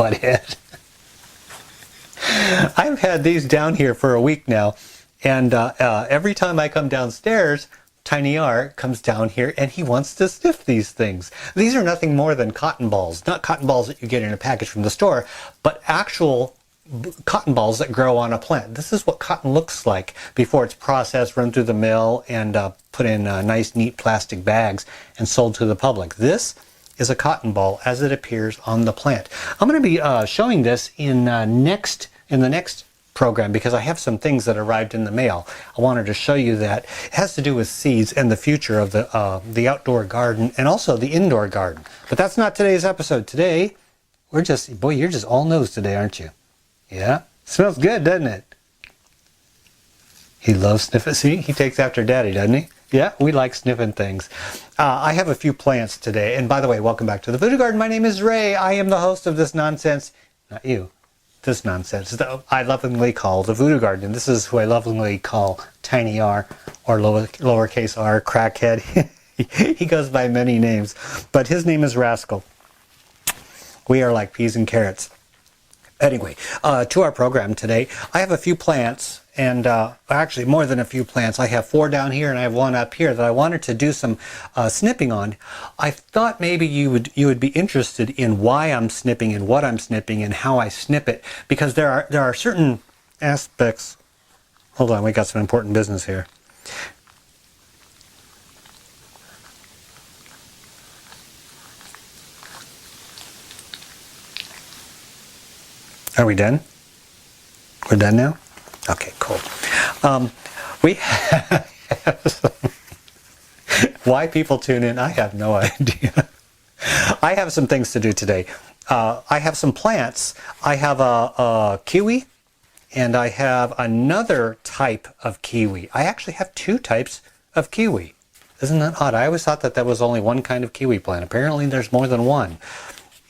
butthead. I've had these down here for a week now, and every time I come downstairs, Tiny R comes down here and he wants to sniff these things. These are nothing more than cotton balls. Not cotton balls that you get in a package from the store, but actual cotton balls that grow on a plant. This is what cotton looks like before it's processed, run through the mill, and put in nice, neat plastic bags and sold to the public. This is a cotton ball as it appears on the plant. I'm going to be showing this in the next program because I have some things that arrived in the mail. I wanted to show you that. It has to do with seeds and the future of the outdoor garden and also the indoor garden. But that's not today's episode. Today, we're just, boy, you're just all nose today, aren't you? Yeah? Smells good, doesn't it? He loves sniffing. See, he takes after Daddy, doesn't he? Yeah, we like sniffing things. I have a few plants today. And by the way, welcome back to the Voodoo Garden. My name is Ray. I am the host of this nonsense. Not you. This nonsense that I lovingly call the Voodoo Garden. This is who I lovingly call Tiny R, or lowercase r, Crackhead. He goes by many names, but his name is Rascal. We are like peas and carrots. Anyway, to our program today, I have a few plants, and actually more than a few plants. I have 4 down here and I have 1 up here that I wanted to do some snipping on. I thought maybe you would be interested in why I'm snipping and what I'm snipping and how I snip it, because there are certain aspects. Hold on, we got some important business here. Are we done? We're done now? Okay, cool. We have some, why people tune in, I have no idea. I have some things to do today. I have some plants. I have a kiwi, and I have another type of kiwi. I actually have 2 types of kiwi. Isn't that odd? I always thought that there was only one kind of kiwi plant. Apparently there's more than one.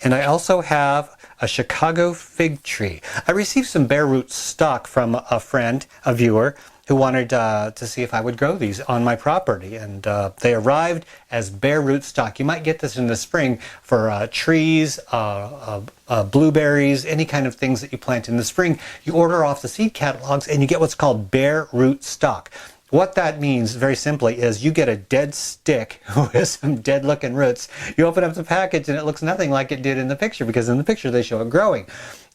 And I also have a Chicago fig tree. I received some bare root stock from a friend, a viewer, who wanted to see if I would grow these on my property. And they arrived as bare root stock. You might get this in the spring for trees, blueberries, any kind of things that you plant in the spring. You order off the seed catalogs and you get what's called bare root stock. What that means, very simply, is you get a dead stick with some dead looking roots. You open up the package and it looks nothing like it did in the picture, because in the picture they show it growing.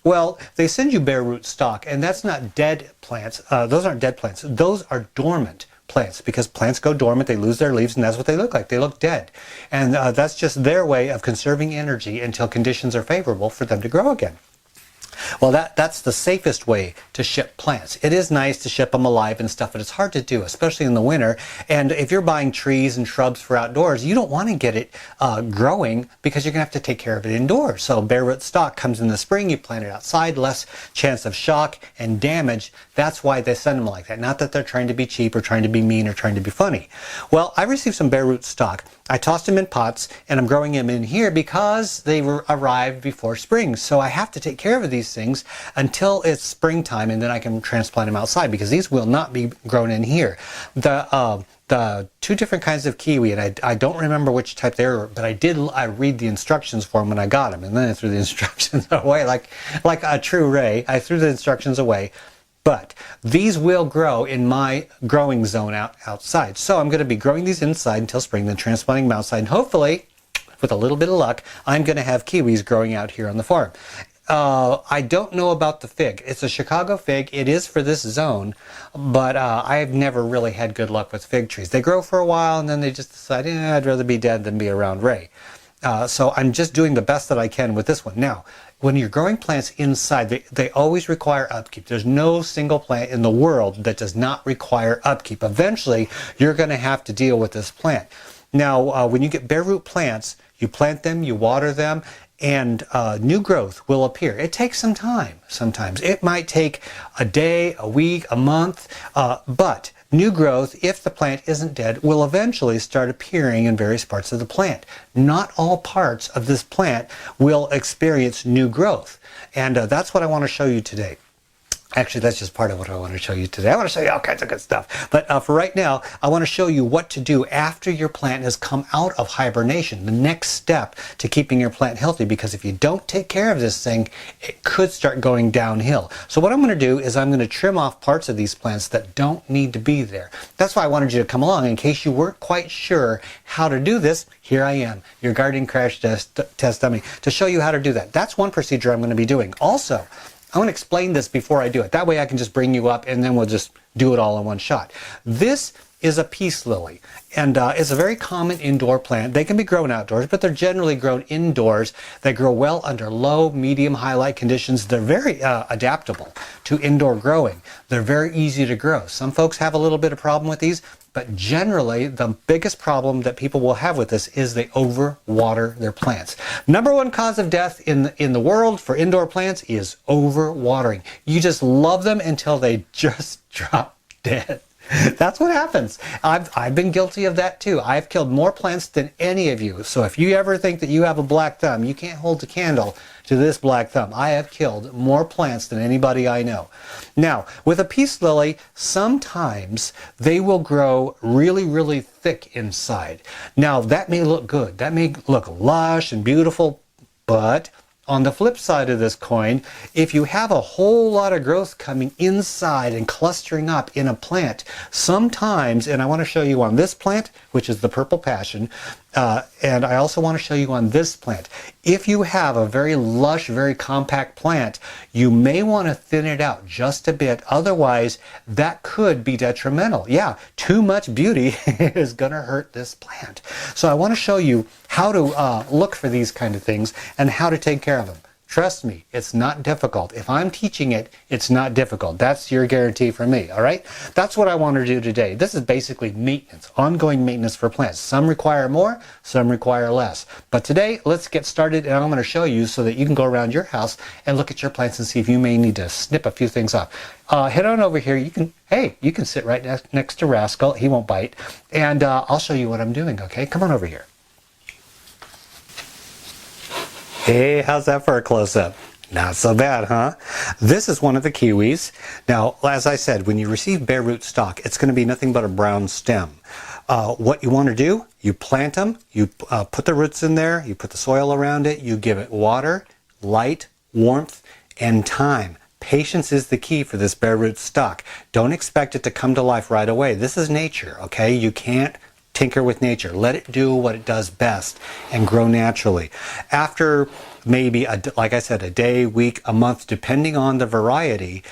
Well, they send you bare root stock, and that's not dead plants. Those aren't dead plants. Those are dormant plants, because plants go dormant, they lose their leaves, and that's what they look like. They look dead. And that's just their way of conserving energy until conditions are favorable for them to grow again. Well, that's the safest way to ship plants. It is nice to ship them alive and stuff, but it's hard to do, especially in the winter. And if you're buying trees and shrubs for outdoors, you don't want to get it growing, because you're going to have to take care of it indoors. So bare root stock comes in the spring, you plant it outside, less chance of shock and damage. That's why they send them like that. Not that they're trying to be cheap or trying to be mean or trying to be funny. Well, I received some bare root stock. I tossed them in pots, and I'm growing them in here because they arrived before spring. So I have to take care of these things until it's springtime, and then I can transplant them outside, because these will not be grown in here. The 2 different kinds of kiwi, and I don't remember which type they were, but I read the instructions for them when I got them, and then I threw the instructions away like a true Ray. I threw the instructions away. But these will grow in my growing zone outside. So I'm going to be growing these inside until spring, then transplanting them outside. And hopefully, with a little bit of luck, I'm going to have kiwis growing out here on the farm. I don't know about the fig. It's a Chicago fig. It is for this zone, but I've never really had good luck with fig trees. They grow for a while, and then they just decide, I'd rather be dead than be around Ray. So I'm just doing the best that I can with this one. Now, when you're growing plants inside, they always require upkeep. There's no single plant in the world that does not require upkeep. Eventually, you're going to have to deal with this plant. Now, when you get bare root plants, you plant them, you water them, and new growth will appear. It takes some time sometimes. It might take a day, a week, a month, but new growth, if the plant isn't dead, will eventually start appearing in various parts of the plant. Not all parts of this plant will experience new growth. And that's what I want to show you today. Actually, that's just part of what I want to show you today. I want to show you all kinds of good stuff. But for right now, I want to show you what to do after your plant has come out of hibernation. The next step to keeping your plant healthy, because if you don't take care of this thing, it could start going downhill. So what I'm going to do is I'm going to trim off parts of these plants that don't need to be there. That's why I wanted you to come along. In case you weren't quite sure how to do this, here I am, your gardening crash test dummy, to show you how to do that. That's one procedure I'm going to be doing. Also, I want to explain this before I do it. That way I can just bring you up and then we'll just do it all in one shot. This is a peace lily, and it's a very common indoor plant. They can be grown outdoors, but they're generally grown indoors. They grow well under low, medium, high light conditions. They're very adaptable to indoor growing. They're very easy to grow. Some folks have a little bit of problem with these, but generally the biggest problem that people will have with this is they overwater their plants. Number one cause of death in the world for indoor plants is overwatering. You just love them until they just drop dead. That's what happens. I've been guilty of that too. I've killed more plants than any of you. So if you ever think that you have a black thumb, you can't hold a candle to this black thumb. I have killed more plants than anybody I know. Now, with a peace lily, sometimes they will grow really, really thick inside. Now, that may look good. That may look lush and beautiful, but on the flip side of this coin, if you have a whole lot of growth coming inside and clustering up in a plant, sometimes, and I want to show you on this plant, which is the purple passion, and I also want to show you on this plant. If you have a very lush, very compact plant, you may want to thin it out just a bit. Otherwise, that could be detrimental. Yeah, too much beauty is going to hurt this plant. So I want to show you how to look for these kind of things and how to take care of them. Trust me, it's not difficult. If I'm teaching it, it's not difficult. That's your guarantee from me, all right? That's what I want to do today. This is basically maintenance, ongoing maintenance for plants. Some require more, some require less. But today, let's get started, and I'm going to show you so that you can go around your house and look at your plants and see if you may need to snip a few things off. Head on over here. You can sit right next to Rascal. He won't bite. And I'll show you what I'm doing, okay? Come on over here. Hey, how's that for a close-up? Not so bad, huh? This is one of the kiwis. Now, as I said, when you receive bare root stock, it's going to be nothing but a brown stem. What you want to do, you plant them, you put the roots in there, you put the soil around it, you give it water, light, warmth, and time. Patience is the key for this bare root stock. Don't expect it to come to life right away. This is nature, okay? You can't tinker with nature. Let it do what it does best and grow naturally. After maybe, like I said, a day, week, a month, depending on the variety,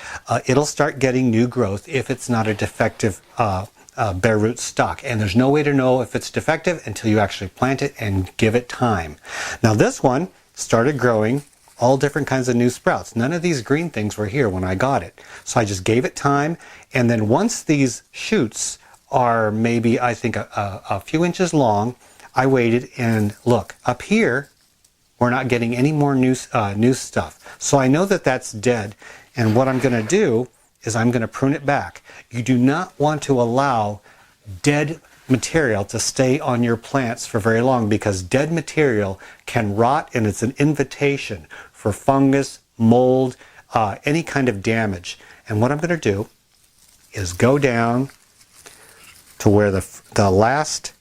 it'll start getting new growth if it's not a defective bare root stock. And there's no way to know if it's defective until you actually plant it and give it time. Now this one started growing all different kinds of new sprouts. None of these green things were here when I got it. So I just gave it time, and then once these shoots are maybe, I think, a few inches long, I waited, and look, up here, we're not getting any more new stuff. So I know that that's dead, and what I'm going to do is I'm going to prune it back. You do not want to allow dead material to stay on your plants for very long, because dead material can rot, and it's an invitation for fungus, mold, any kind of damage. And what I'm going to do is go down to where the last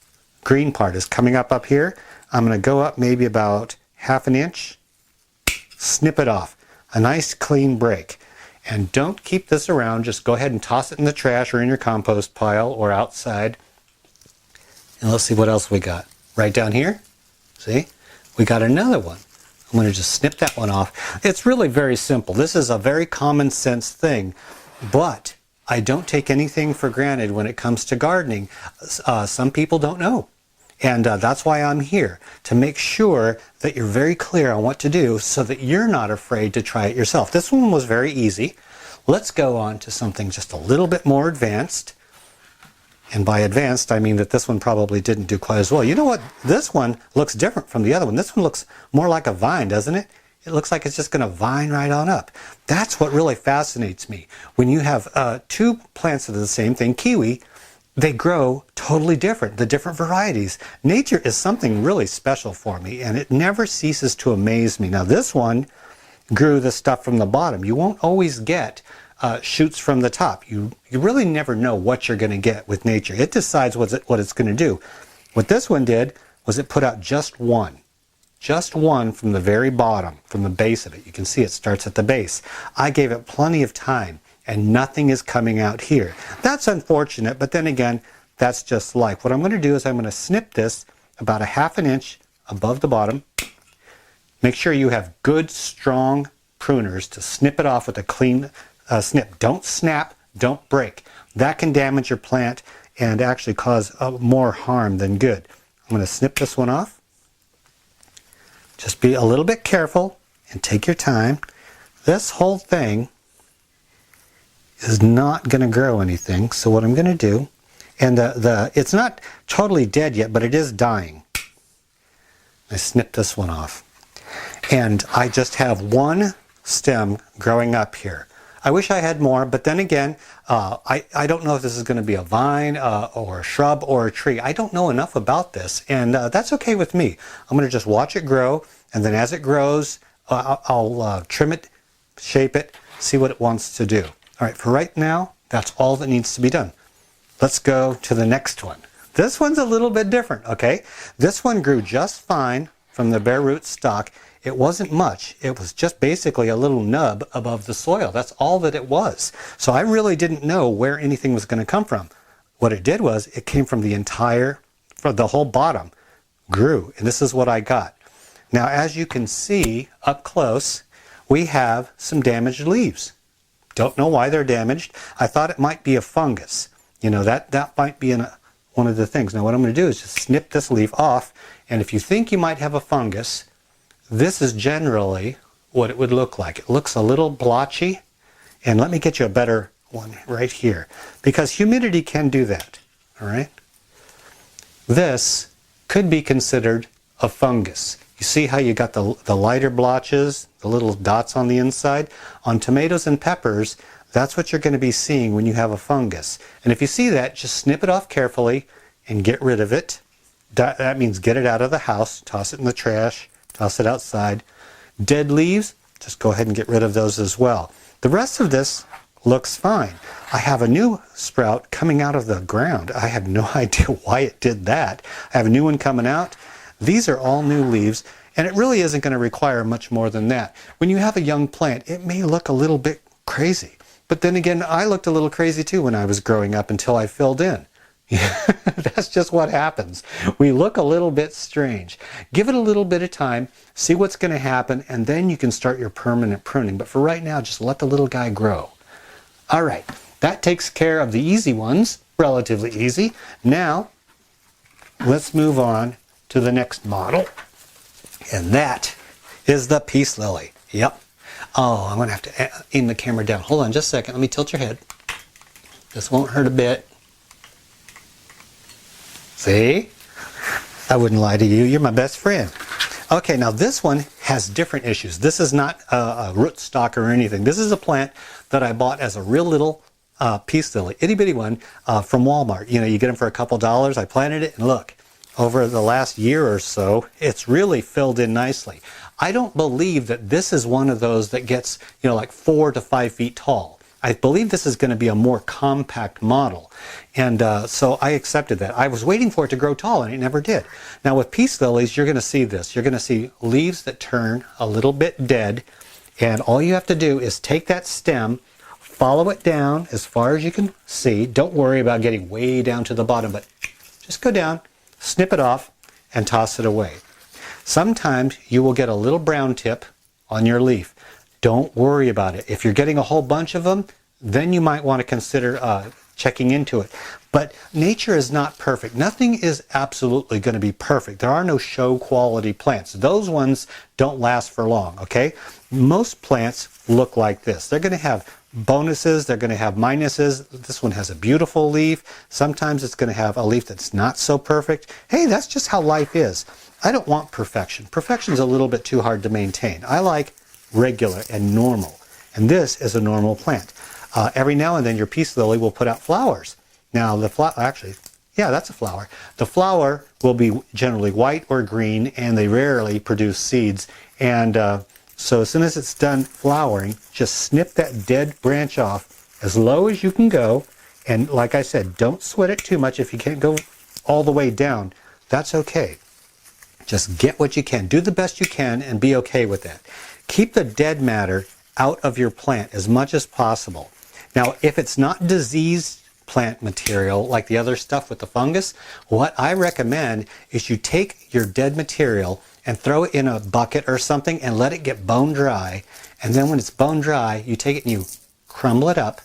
green part is coming up here. I'm going to go up maybe about ½ inch, snip it off. A nice clean break. And don't keep this around. Just go ahead and toss it in the trash or in your compost pile or outside. And let's see what else we got. Right down here, see? We got another one. I'm going to just snip that one off. It's really very simple. This is a very common sense thing, but I don't take anything for granted when it comes to gardening. Some people don't know. And that's why I'm here, to make sure that you're very clear on what to do so that you're not afraid to try it yourself. This one was very easy. Let's go on to something just a little bit more advanced. And by advanced, I mean that this one probably didn't do quite as well. You know what? This one looks different from the other one. This one looks more like a vine, doesn't it? It looks like it's just going to vine right on up. That's what really fascinates me. When you have two plants of the same thing, kiwi, they grow totally different, the different varieties. Nature is something really special for me, and it never ceases to amaze me. Now this one grew the stuff from the bottom. You won't always get shoots from the top. You really never know what you're going to get with nature. It decides what it's going to do. What this one did was it put out just one from the very bottom, from the base of it. You can see it starts at the base. I gave it plenty of time, and nothing is coming out here. That's unfortunate, but then again, that's just life. What I'm going to do is I'm going to snip this about 1/2 inch above the bottom. Make sure you have good, strong pruners to snip it off with a clean snip. Don't snap, don't break. That can damage your plant and actually cause more harm than good. I'm going to snip this one off. Just be a little bit careful and take your time. This whole thing is not going to grow anything, so what I'm going to do, and it's not totally dead yet, but it is dying. I snip this one off. And I just have one stem growing up here. I wish I had more, but then again, I don't know if this is going to be a vine or a shrub or a tree. I don't know enough about this, and that's okay with me. I'm going to just watch it grow, and then as it grows, I'll trim it, shape it, see what it wants to do. All right, for right now, that's all that needs to be done. Let's go to the next one. This one's a little bit different, okay? This one grew just fine from the bare root stock. It wasn't much. It was just basically a little nub above the soil. That's all that it was. So I really didn't know where anything was going to come from. What it did was it came from the whole bottom grew, and this is what I got. Now, as you can see up close, we have some damaged leaves. Don't know why they're damaged. I thought it might be a fungus. You know, that might be one of the things. Now, what I'm going to do is just snip this leaf off, and if you think you might have a fungus, this is generally what it would look like. It looks a little blotchy, and let me get you a better one right here, because humidity can do that, all right? This could be considered a fungus. You see how you got the lighter blotches, the little dots on the inside? On tomatoes and peppers, that's what you're going to be seeing when you have a fungus. And if you see that, just snip it off carefully and get rid of it. That means get it out of the house, toss it in the trash, toss it outside. Dead leaves, just go ahead and get rid of those as well. The rest of this looks fine. I have a new sprout coming out of the ground. I have no idea why it did that. I have a new one coming out. These are all new leaves, and it really isn't going to require much more than that. When you have a young plant, it may look a little bit crazy. But then again, I looked a little crazy too when I was growing up until I filled in. That's just what happens. We look a little bit strange. Give it a little bit of time, see what's going to happen, and then you can start your permanent pruning. But for right now, just let the little guy grow. All right, that takes care of the easy ones, relatively easy. Now, let's move on to the next model, and that is the peace lily. Yep. Oh, I'm going to have to aim the camera down. Hold on just a second. Let me tilt your head. This won't hurt a bit. See? I wouldn't lie to you. You're my best friend. Okay, now this one has different issues. This is not a rootstock or anything. This is a plant that I bought as a real little peace lily, itty bitty one from Walmart. You know, you get them for a couple dollars. I planted it, and look, over the last year or so, it's really filled in nicely. I don't believe that this is one of those that gets, you know, like 4 to 5 feet tall. I believe this is going to be a more compact model. And so I accepted that. I was waiting for it to grow tall, and it never did. Now with peace lilies, you're going to see this. You're going to see leaves that turn a little bit dead. And all you have to do is take that stem, follow it down as far as you can see. Don't worry about getting way down to the bottom, but just go down, snip it off, and toss it away. Sometimes you will get a little brown tip on your leaf. Don't worry about it. If you're getting a whole bunch of them, then you might want to consider checking into it. But nature is not perfect. Nothing is absolutely going to be perfect. There are no show quality plants. Those ones don't last for long, okay? Most plants look like this. They're going to have bonuses, they're going to have minuses. This one has a beautiful leaf. Sometimes it's going to have a leaf that's not so perfect. Hey, that's just how life is. I don't want perfection. Perfection is a little bit too hard to maintain. I like regular and normal. And this is a normal plant. Every now and then your peace lily will put out flowers. Now the flower, actually, yeah, that's a flower. The flower will be generally white or green, and they rarely produce seeds. And So as soon as it's done flowering, just snip that dead branch off as low as you can go. And like I said, don't sweat it too much. If you can't go all the way down, that's okay. Just get what you can. Do the best you can and be okay with that. Keep the dead matter out of your plant as much as possible. Now, if it's not diseased plant material like the other stuff with the fungus, what I recommend is you take your dead material and throw it in a bucket or something and let it get bone dry. And then when it's bone dry, you take it and you crumble it up.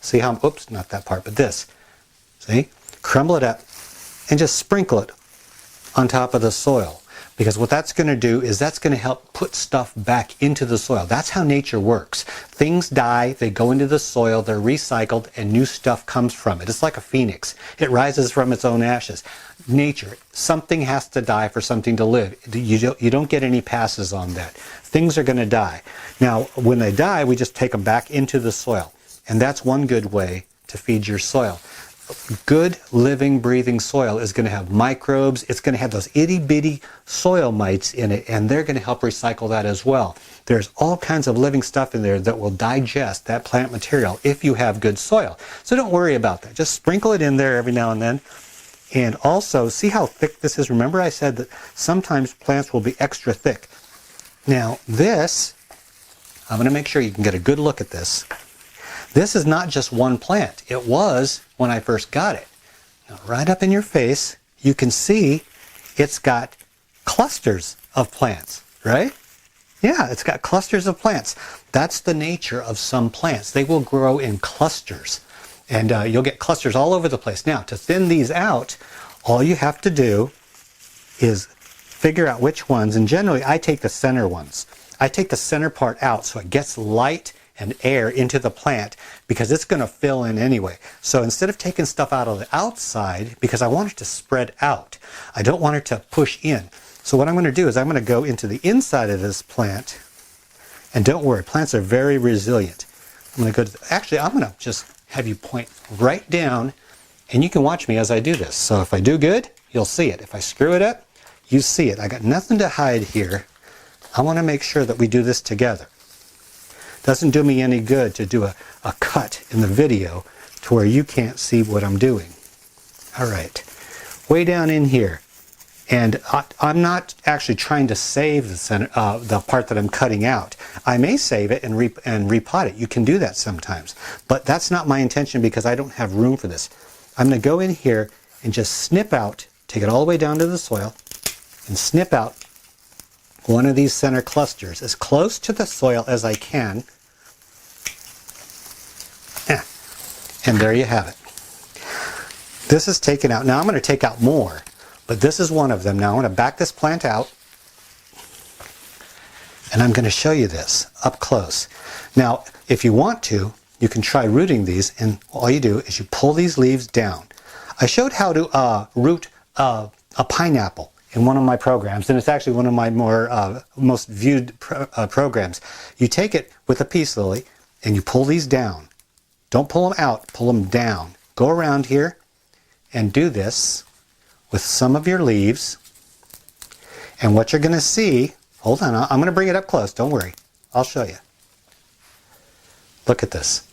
See how, oops, not that part, but this. See? Crumble it up and just sprinkle it on top of the soil. Because what that's going to do is that's going to help put stuff back into the soil. That's how nature works. Things die, they go into the soil, they're recycled, and new stuff comes from it. It's like a phoenix. It rises from its own ashes. Nature, something has to die for something to live. You don't get any passes on that. Things are going to die. Now, when they die, we just take them back into the soil. And that's one good way to feed your soil. Good living, breathing soil is going to have microbes. It's going to have those itty-bitty soil mites in it, and they're going to help recycle that as well. There's all kinds of living stuff in there that will digest that plant material if you have good soil. So don't worry about that. Just sprinkle it in there every now and then. And also, see how thick this is? Remember I said that sometimes plants will be extra thick. Now this, I'm going to make sure you can get a good look at this. This is not just one plant. It was when I first got it. Now, right up in your face, you can see it's got clusters of plants, right? Yeah, it's got clusters of plants. That's the nature of some plants. They will grow in clusters. And you'll get clusters all over the place. Now, to thin these out, all you have to do is figure out which ones. And generally, I take the center ones. I take the center part out so it gets light and air into the plant because it's going to fill in anyway. So instead of taking stuff out of the outside, because I want it to spread out, I don't want it to push in. So what I'm going to do is I'm going to go into the inside of this plant, and don't worry, plants are very resilient. I'm going to go to actually, I'm going to just have you point right down, and you can watch me as I do this. So if I do good, you'll see it. If I screw it up, you see it. I got nothing to hide here. I want to make sure that we do this together. Doesn't do me any good to do a cut in the video to where you can't see what I'm doing. All right, way down in here. And I'm not actually trying to save the center, the part that I'm cutting out. I may save it and repot it. You can do that sometimes. But that's not my intention because I don't have room for this. I'm going to go in here and just snip out, take it all the way down to the soil, and snip out one of these center clusters as close to the soil as I can. And there you have it. This is taken out. Now I'm going to take out more, but this is one of them. Now I'm going to back this plant out, and I'm going to show you this up close. Now, if you want to, you can try rooting these, and all you do is you pull these leaves down. I showed how to root a pineapple in one of my programs, and it's actually one of my most viewed programs. You take it with a peace lily, and you pull these down. Don't pull them out, pull them down. Go around here and do this with some of your leaves. And what you're going to see, hold on, I'm going to bring it up close, don't worry. I'll show you. Look at this.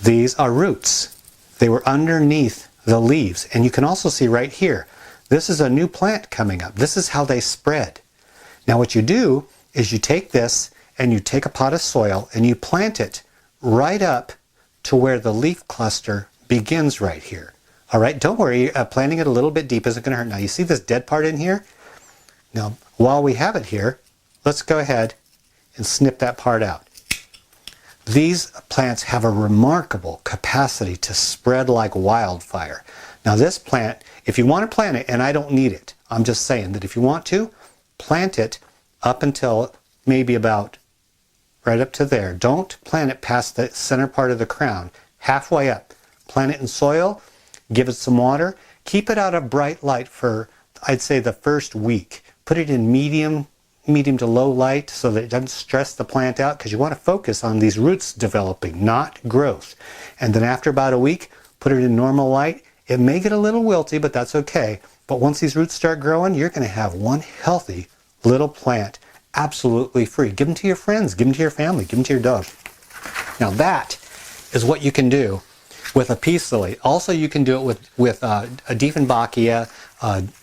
These are roots. They were underneath the leaves. And you can also see right here, this is a new plant coming up. This is how they spread. Now what you do is you take this and you take a pot of soil and you plant it right up to where the leaf cluster begins right here. All right, don't worry, planting it a little bit deep isn't going to hurt. Now you see this dead part in here? Now, while we have it here, let's go ahead and snip that part out. These plants have a remarkable capacity to spread like wildfire. Now this plant, if you want to plant it, and I don't need it, I'm just saying that if you want to, plant it up until maybe about right up to there. Don't plant it past the center part of the crown. Halfway up. Plant it in soil, give it some water, keep it out of bright light for, I'd say, the first week. Put it in medium to low light so that it doesn't stress the plant out, because you want to focus on these roots developing, not growth. And then after about a week, put it in normal light. It may get a little wilty, but that's okay. But once these roots start growing, you're going to have one healthy little plant absolutely free. Give them to your friends, give them to your family, give them to your dog. Now that is what you can do with a peace lily. Also, you can do it with a Dieffenbachia,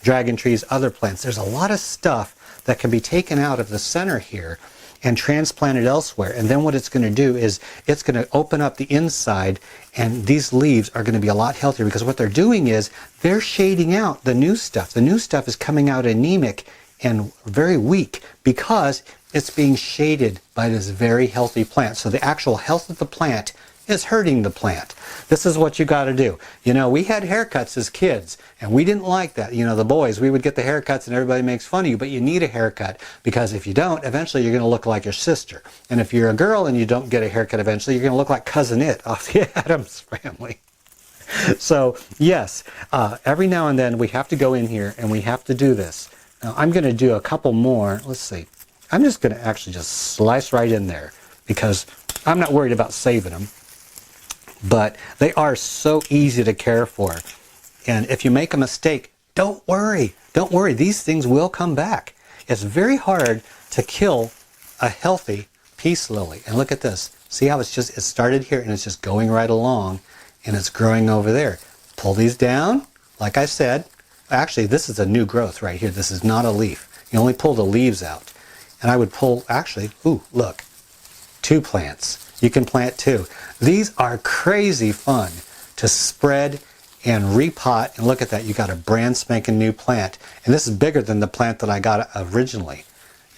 dragon trees, other plants. There's a lot of stuff that can be taken out of the center here and transplanted elsewhere. And then what it's going to do is it's going to open up the inside, and these leaves are going to be a lot healthier, because what they're doing is they're shading out the new stuff. The new stuff is coming out anemic and very weak because it's being shaded by this very healthy plant. So the actual health of the plant is hurting the plant. This is what you got to do. You know, we had haircuts as kids, and we didn't like that. You know, the boys, we would get the haircuts and everybody makes fun of you, but you need a haircut, because if you don't, eventually you're going to look like your sister. And if you're a girl and you don't get a haircut eventually, you're going to look like Cousin It off the Addams Family. So yes, every now and then we have to go in here and we have to do this. Now I'm going to do a couple more. Let's see. I'm just going to actually just slice right in there, because I'm not worried about saving them. But they are so easy to care for. And if you make a mistake, don't worry. Don't worry. These things will come back. It's very hard to kill a healthy peace lily. And look at this. See how it started here and it's just going right along, and it's growing over there. Pull these down. Like I said, actually this is a new growth right here. This is not a leaf. You only pull the leaves out. And I would pull, actually, ooh, look, 2 plants. You can plant 2. These are crazy fun to spread and repot. And look at that, you got a brand spanking new plant. And this is bigger than the plant that I got originally.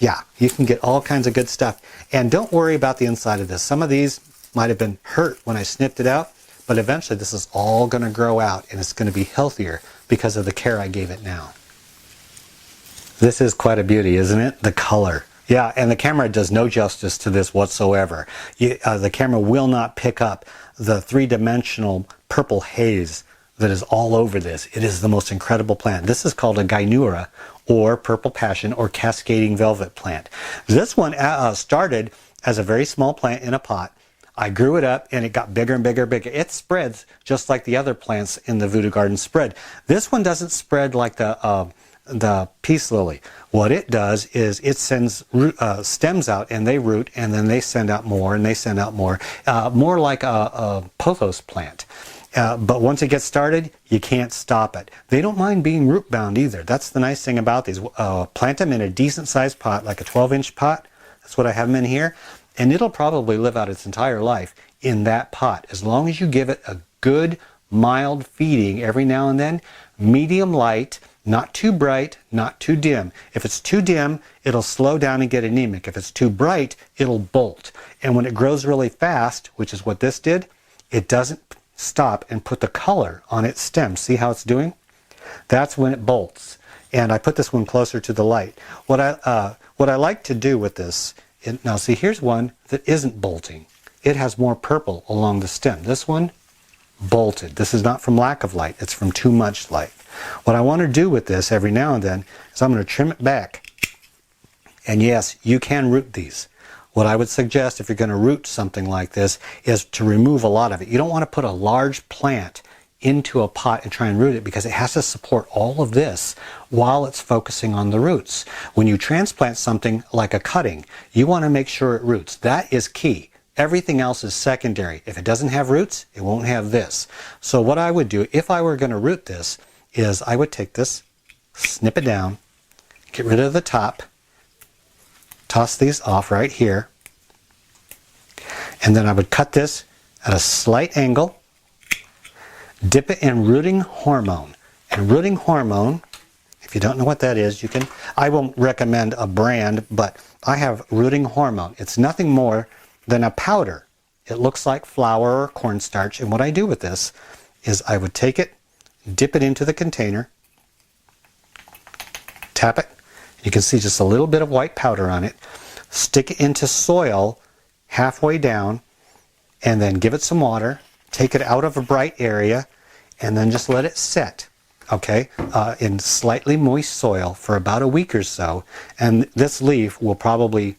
Yeah, you can get all kinds of good stuff. And don't worry about the inside of this. Some of these might have been hurt when I snipped it out, but eventually this is all going to grow out, and it's going to be healthier because of the care I gave it now. This is quite a beauty, isn't it? The color. Yeah, and the camera does no justice to this whatsoever. The camera will not pick up the 3-dimensional purple haze that is all over this. It is the most incredible plant. This is called a Gynura, or purple passion, or cascading velvet plant. This one started as a very small plant in a pot. I grew it up and it got bigger and bigger and bigger. It spreads just like the other plants in the Voodoo Garden spread. This one doesn't spread like the peace lily. What it does is it sends stems out, and they root, and then they send out more, and they send out more. More like a pothos plant. But once it gets started, you can't stop it. They don't mind being root bound either. That's the nice thing about these. Plant them in a decent sized pot, like a 12-inch pot. That's what I have them in here. And it'll probably live out its entire life in that pot, as long as you give it a good, mild feeding every now and then. Medium light. Not too bright, not too dim. If it's too dim, it'll slow down and get anemic. If it's too bright, it'll bolt. And when it grows really fast, which is what this did, it doesn't stop and put the color on its stem. See how it's doing? That's when it bolts. And I put this one closer to the light. What I like to do with this, now see, here's one that isn't bolting. It has more purple along the stem. This one bolted. This is not from lack of light, it's from too much light. What I want to do with this every now and then is I'm going to trim it back. And yes, you can root these. What I would suggest if you're going to root something like this is to remove a lot of it. You don't want to put a large plant into a pot and try and root it, because it has to support all of this while it's focusing on the roots. When you transplant something like a cutting, you want to make sure it roots. That is key. Everything else is secondary. If it doesn't have roots, it won't have this. So what I would do if I were going to root this is I would take this, snip it down, get rid of the top, toss these off right here, and then I would cut this at a slight angle, dip it in rooting hormone. And rooting hormone, if you don't know what that is, you can, I won't recommend a brand, but I have rooting hormone. It's nothing more than a powder. It looks like flour or cornstarch, and what I do with this is I would take it, dip it into the container, tap it, you can see just a little bit of white powder on it, stick it into soil halfway down, and then give it some water, take it out of a bright area, and then just let it set, okay, in slightly moist soil for about a week or so, and this leaf will probably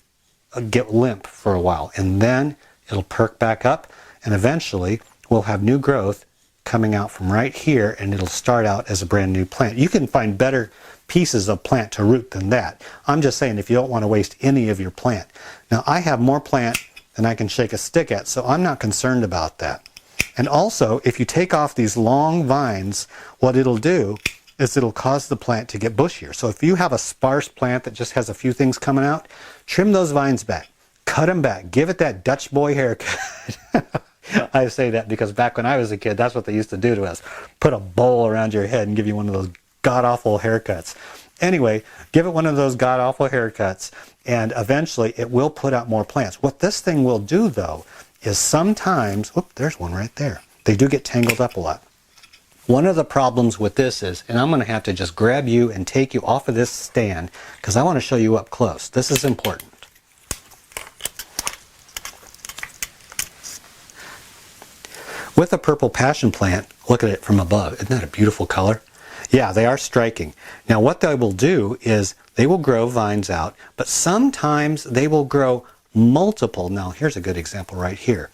get limp for a while, and then it'll perk back up, and eventually we'll have new growth coming out from right here, and it'll start out as a brand new plant. You can find better pieces of plant to root than that. I'm just saying if you don't want to waste any of your plant. Now I have more plant than I can shake a stick at, so I'm not concerned about that. And also, if you take off these long vines, what it'll do is it'll cause the plant to get bushier. So if you have a sparse plant that just has a few things coming out, trim those vines back, cut them back, give it that Dutch boy haircut. I say that because back when I was a kid, that's what they used to do to us. Put a bowl around your head and give you one of those god-awful haircuts. Anyway, give it one of those god-awful haircuts, and eventually it will put out more plants. What this thing will do, though, is sometimes, whoop, there's one right there. They do get tangled up a lot. One of the problems with this is, and I'm going to have to just grab you and take you off of this stand because I want to show you up close. This is important. With a purple passion plant, look at it from above. Isn't that a beautiful color? Yeah, they are striking. Now what they will do is they will grow vines out, but sometimes they will grow multiple. Now here's a good example right here.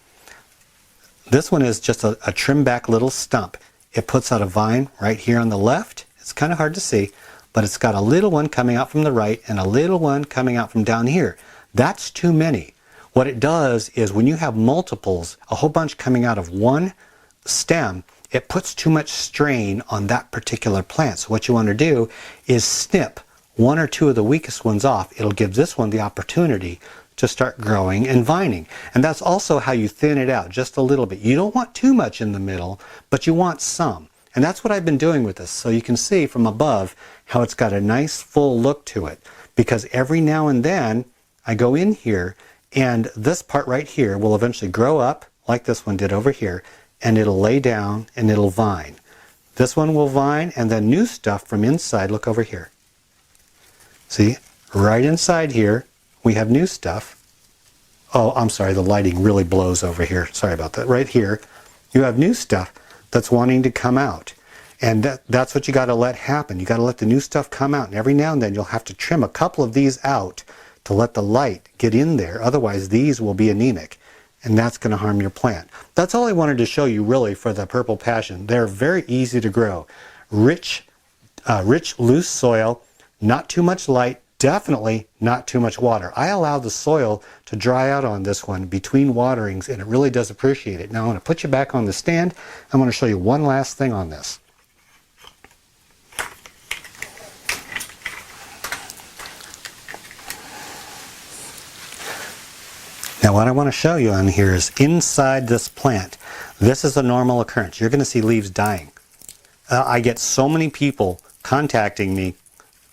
This one is just a trim back little stump. It puts out a vine right here on the left. It's kind of hard to see, but it's got a little one coming out from the right and a little one coming out from down here. That's too many. What it does is when you have multiples, a whole bunch coming out of one stem, it puts too much strain on that particular plant. So what you want to do is snip one or two of the weakest ones off. It'll give this one the opportunity to start growing and vining. And that's also how you thin it out just a little bit. You don't want too much in the middle, but you want some. And that's what I've been doing with this. So you can see from above how it's got a nice full look to it. Because every now and then I go in here and this part right here will eventually grow up like this one did over here, and it'll lay down and it'll vine. This one will vine, and then new stuff from inside, look over here. See, right inside here we have new stuff. Oh, I'm sorry, the lighting really blows over here. Sorry about that. Right here you have new stuff that's wanting to come out. And that's what you got to let happen. You got to let the new stuff come out. And every now and then you'll have to trim a couple of these out to let the light get in there. Otherwise these will be anemic, and that's going to harm your plant. That's all I wanted to show you really for the purple passion. They're very easy to grow. Rich, loose soil, not too much light, definitely not too much water. I allow the soil to dry out on this one between waterings, and it really does appreciate it. Now I'm going to put you back on the stand. I'm going to show you one last thing on this. Now what I want to show you on here is inside this plant. This is a normal occurrence. You're going to see leaves dying. I get so many people contacting me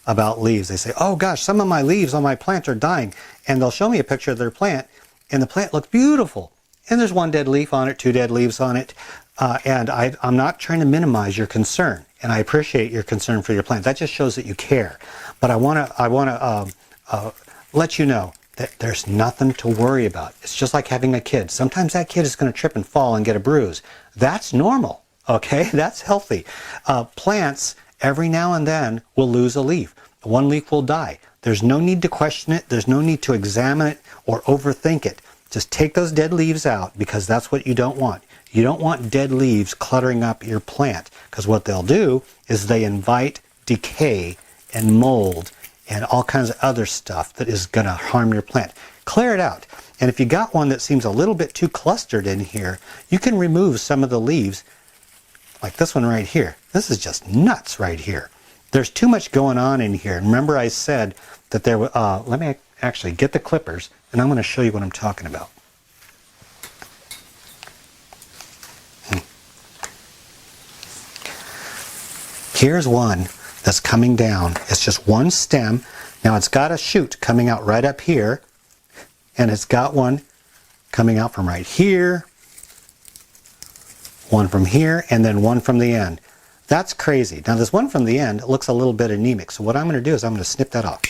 about leaves. They say, oh gosh, some of my leaves on my plant are dying. And they'll show me a picture of their plant, and the plant looks beautiful. And there's one dead leaf on it, two dead leaves on it. And I'm not trying to minimize your concern. And I appreciate your concern for your plant. That just shows that you care. But I want to let you know that there's nothing to worry about. It's just like having a kid. Sometimes that kid is going to trip and fall and get a bruise. That's normal, okay? That's healthy. Plants, every now and then, will lose a leaf. One leaf will die. There's no need to question it. There's no need to examine it or overthink it. Just take those dead leaves out, because that's what you don't want. You don't want dead leaves cluttering up your plant, because what they'll do is they invite decay and mold and all kinds of other stuff that is going to harm your plant. Clear it out. And if you got one that seems a little bit too clustered in here, you can remove some of the leaves, like this one right here. This is just nuts right here. There's too much going on in here. Remember I said that there were, let me actually get the clippers, and I'm going to show you what I'm talking about. Here's one that's coming down. It's just one stem. Now it's got a shoot coming out right up here, and it's got one coming out from right here, one from here, and then one from the end. That's crazy. Now this one from the end looks a little bit anemic, so what I'm going to do is I'm going to snip that off.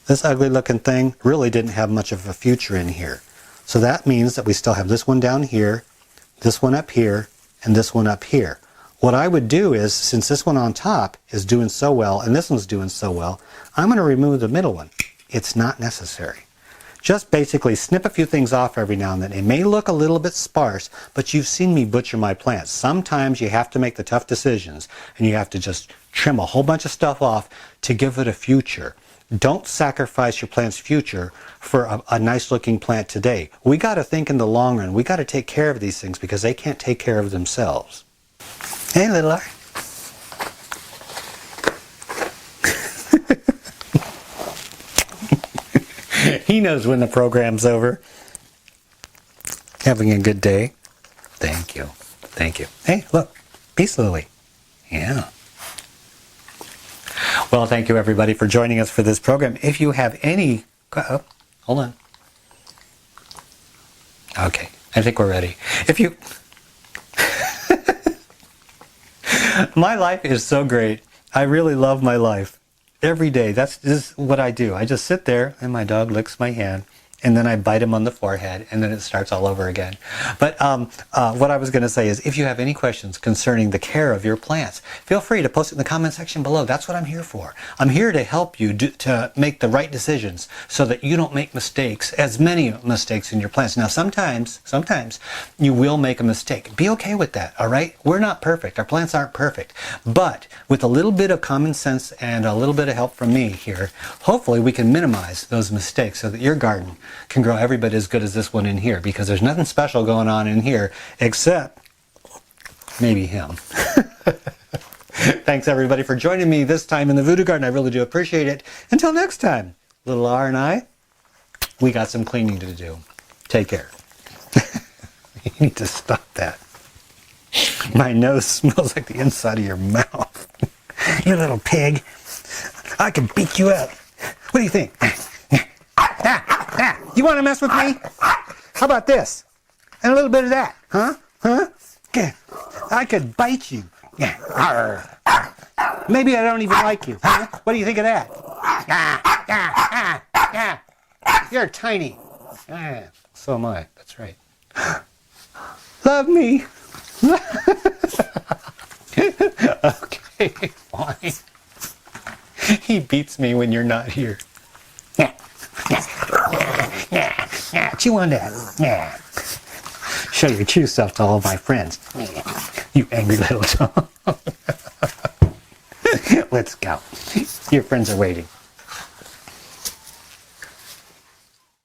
This ugly looking thing really didn't have much of a future in here. So that means that we still have this one down here, this one up here, and this one up here. What I would do is, since this one on top is doing so well and this one's doing so well, I'm going to remove the middle one. It's not necessary. just basically snip a few things off every now and then. It may look a little bit sparse, but you've seen me butcher my plants. Sometimes you have to make the tough decisions, and you have to just trim a whole bunch of stuff off to give it a future. Don't sacrifice your plant's future for a nice looking plant today. We got to think in the long run. We got to take care of these things because they can't take care of themselves. Hey, little R. He knows when the program's over. Having a good day. Thank you. Thank you. Hey, look. Peace lily. Yeah. Well, thank you everybody for joining us for this program. If you have any... Oh, hold on. Okay. I think we're ready. If you... My life is so great. I really love my life. Every day, this is what I do. I just sit there and my dog licks my hand, and then I bite him on the forehead, and then it starts all over again. But what I was going to say is, if you have any questions concerning the care of your plants, feel free to post it in the comment section below. That's what I'm here for. I'm here to help you to make the right decisions so that you don't make mistakes, as many mistakes in your plants. Now, sometimes you will make a mistake. Be okay with that, all right? We're not perfect. Our plants aren't perfect. But with a little bit of common sense and a little bit of help from me here, hopefully we can minimize those mistakes so that your garden can grow every bit as good as this one in here, because there's nothing special going on in here except maybe him. Thanks everybody for joining me this time in the Voodoo Garden. I really do appreciate it. Until next time, little R and I, we got some cleaning to do. Take care. You need to stop that. My nose smells like the inside of your mouth. You little pig. I can beat you up. What do you think? You want to mess with me? How about this? And a little bit of that, huh? Huh? Yeah. I could bite you. Yeah. Maybe I don't even like you, huh? What do you think of that? You're tiny. So am I. That's right. Love me. Okay, fine. He beats me when you're not here. Yeah, chew on that. Yeah. Show your true self to all my friends. You angry little dog. Let's go. Your friends are waiting.